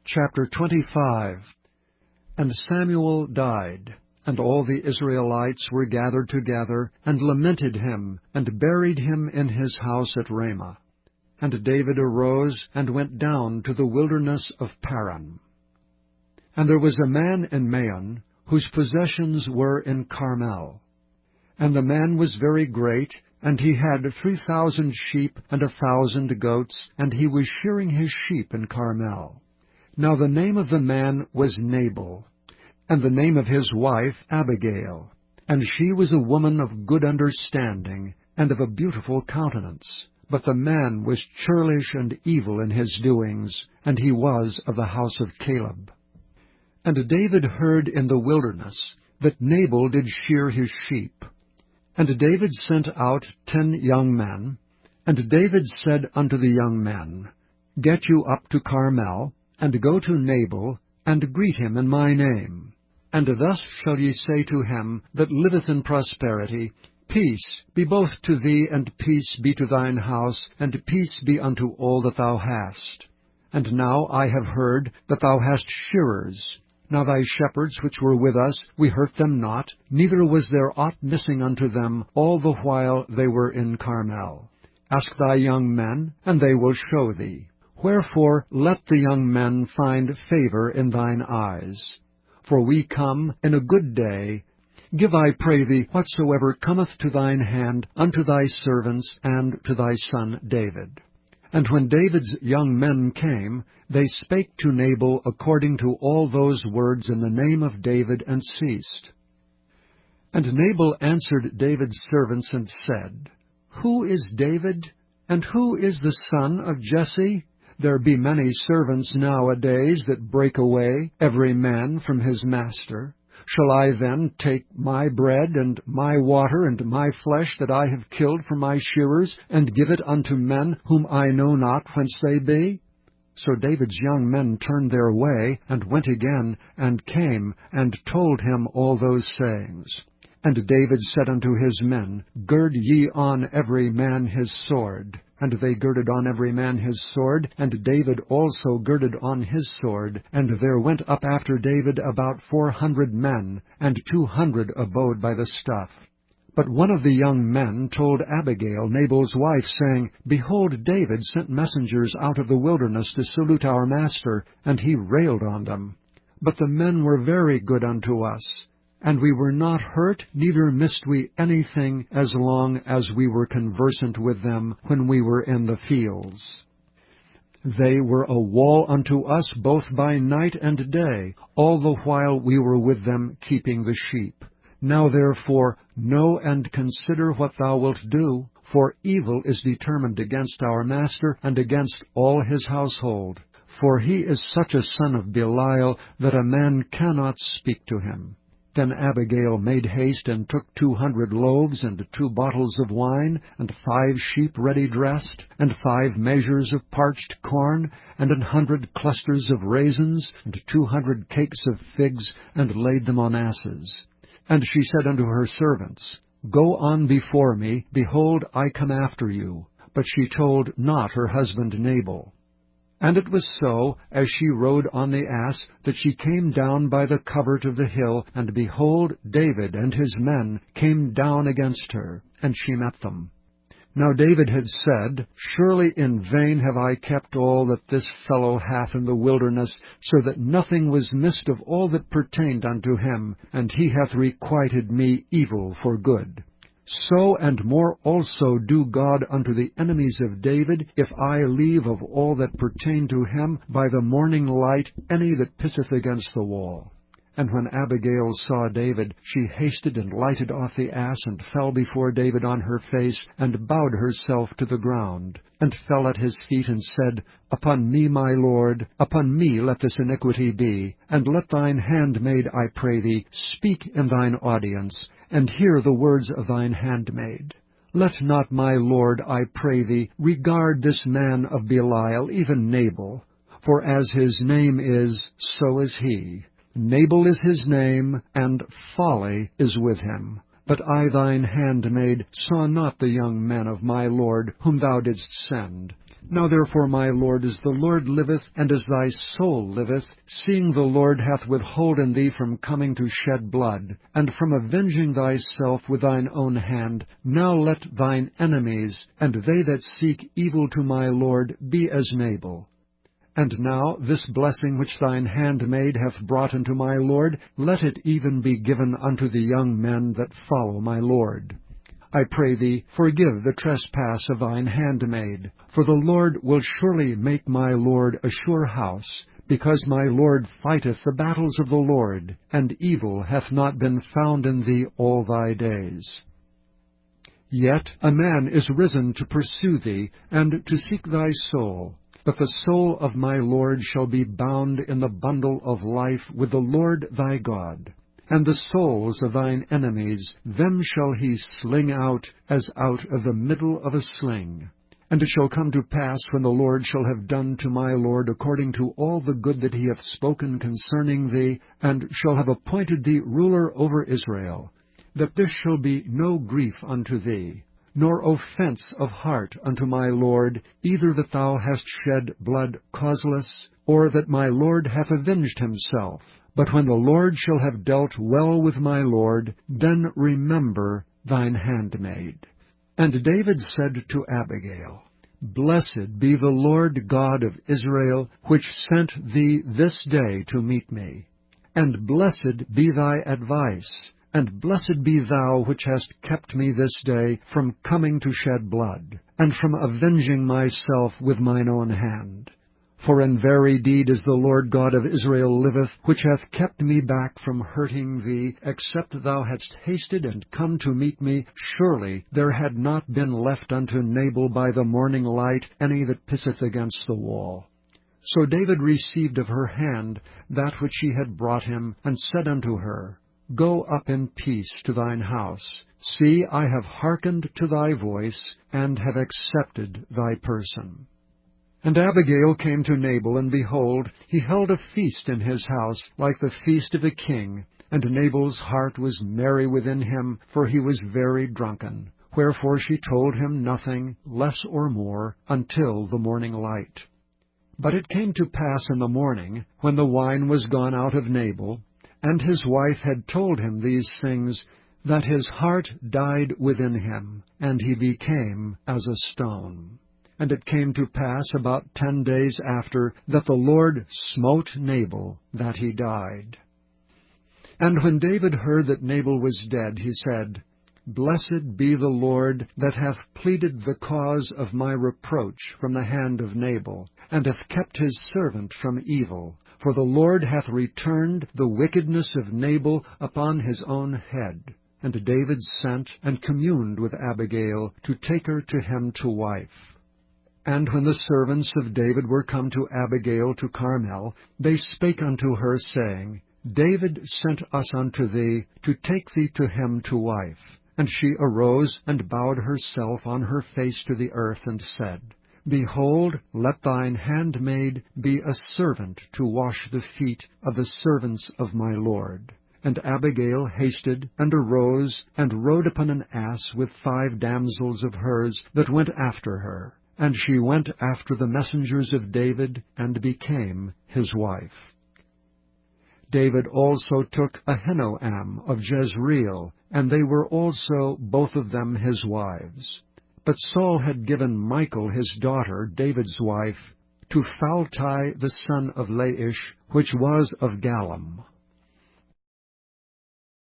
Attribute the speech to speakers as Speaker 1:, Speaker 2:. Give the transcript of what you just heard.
Speaker 1: Chapter 25. And Samuel died, and all the Israelites were gathered together, and lamented him, and buried him in his house at Ramah. And David arose, and went down to the wilderness of Paran. And there was a man in Maon, whose possessions were in Carmel. And the man was very great, and he had 3,000 sheep and 1,000 goats, and he was shearing his sheep in Carmel. Now the name of the man was Nabal, and the name of his wife Abigail. And she was a woman of good understanding, and of a beautiful countenance. But the man was churlish and evil in his doings, and he was of the house of Caleb. And David heard in the wilderness that Nabal did shear his sheep. And David sent out 10 young men. And David said unto the young men, Get you up to Carmel, and go to Nabal, and greet him in my name. And thus shall ye say to him that liveth in prosperity, Peace be both to thee, and peace be to thine house, and peace be unto all that thou hast. And now I have heard that thou hast shearers. Now thy shepherds which were with us, we hurt them not, neither was there aught missing unto them all the while they were in Carmel. Ask thy young men, and they will show thee. Wherefore let the young men find favor in thine eyes. For we come in a good day. Give, I pray thee, whatsoever cometh to thine hand unto thy servants and to thy son David. And when David's young men came, they spake to Nabal according to all those words in the name of David, and ceased. And Nabal answered David's servants and said, Who is David, and who is the son of Jesse? There be many servants nowadays that break away, every man from his master. Shall I then take my bread and my water and my flesh that I have killed for my shearers, and give it unto men whom I know not whence they be? So David's young men turned their way, and went again, and came, and told him all those sayings. And David said unto his men, Gird ye on every man his sword. And they girded on every man his sword, and David also girded on his sword. And there went up after David about 400 men, and 200 abode by the stuff. But one of the young men told Abigail, Nabal's wife, saying, Behold, David sent messengers out of the wilderness to salute our master, and he railed on them. But the men were very good unto us. And we were not hurt, neither missed we anything, as long as we were conversant with them when we were in the fields. They were a wall unto us both by night and day, all the while we were with them keeping the sheep. Now therefore know and consider what thou wilt do, for evil is determined against our master and against all his household. For he is such a son of Belial that a man cannot speak to him. Then Abigail made haste, and took 200 loaves, and 2 bottles of wine, and 5 sheep ready dressed, and 5 measures of parched corn, and 100 clusters of raisins, and 200 cakes of figs, and laid them on asses. And she said unto her servants, Go on before me, behold, I come after you. But she told not her husband Nabal. And it was so, as she rode on the ass, that she came down by the covert of the hill, and behold, David and his men came down against her, and she met them. Now David had said, Surely in vain have I kept all that this fellow hath in the wilderness, so that nothing was missed of all that pertained unto him, and he hath requited me evil for good. So and more also do God unto the enemies of David, if I leave of all that pertain to him by the morning light any that pisseth against the wall. And when Abigail saw David, she hasted and lighted off the ass, and fell before David on her face, and bowed herself to the ground, and fell at his feet, and said, Upon me, my lord, upon me let this iniquity be, and let thine handmaid, I pray thee, speak in thine audience, and hear the words of thine handmaid. Let not my lord, I pray thee, regard this man of Belial, even Nabal, for as his name is, so is he. Nabal is his name, and folly is with him. But I thine handmaid saw not the young men of my lord whom thou didst send. Now therefore, my lord, as the Lord liveth, and as thy soul liveth, seeing the Lord hath withholden thee from coming to shed blood, and from avenging thyself with thine own hand, now let thine enemies, and they that seek evil to my lord, be as Nabal. And now this blessing which thine handmaid hath brought unto my lord, let it even be given unto the young men that follow my lord. I pray thee, forgive the trespass of thine handmaid, for the Lord will surely make my lord a sure house, because my lord fighteth the battles of the Lord, and evil hath not been found in thee all thy days. Yet a man is risen to pursue thee, and to seek thy soul. But the soul of my lord shall be bound in the bundle of life with the Lord thy God. And the souls of thine enemies, them shall he sling out as out of the middle of a sling. And it shall come to pass, when the Lord shall have done to my lord according to all the good that he hath spoken concerning thee, and shall have appointed thee ruler over Israel, that this shall be no grief unto thee, nor offense of heart unto my lord, either that thou hast shed blood causeless, or that my lord hath avenged himself. But when the Lord shall have dealt well with my lord, then remember thine handmaid. And David said to Abigail, Blessed be the Lord God of Israel, which sent thee this day to meet me. And blessed be thy advice, and blessed be thou which hast kept me this day from coming to shed blood, and from avenging myself with mine own hand. For in very deed as the Lord God of Israel liveth, which hath kept me back from hurting thee, except thou hadst hasted and come to meet me, surely there had not been left unto Nabal by the morning light any that pisseth against the wall. So David received of her hand that which she had brought him, and said unto her, Go up in peace to thine house. See, I have hearkened to thy voice, and have accepted thy person. And Abigail came to Nabal, and behold, he held a feast in his house, like the feast of a king. And Nabal's heart was merry within him, for he was very drunken. Wherefore she told him nothing, less or more, until the morning light. But it came to pass in the morning, when the wine was gone out of Nabal, and his wife had told him these things, that his heart died within him, and he became as a stone. And it came to pass about 10 days after, that the Lord smote Nabal, that he died. And when David heard that Nabal was dead, he said, Blessed be the Lord, that hath pleaded the cause of my reproach from the hand of Nabal, and hath kept his servant from evil. For the Lord hath returned the wickedness of Nabal upon his own head. And David sent and communed with Abigail, to take her to him to wife. And when the servants of David were come to Abigail to Carmel, they spake unto her, saying, David sent us unto thee, to take thee to him to wife. And she arose, and bowed herself on her face to the earth, and said, Behold, let thine handmaid be a servant to wash the feet of the servants of my lord. And Abigail hasted, and arose, and rode upon an ass with 5 damsels of hers that went after her. And she went after the messengers of David, and became his wife. David also took Ahinoam of Jezreel, and they were also both of them his wives. But Saul had given Michal his daughter, David's wife, to Phalti the son of Laish, which was of Gallim.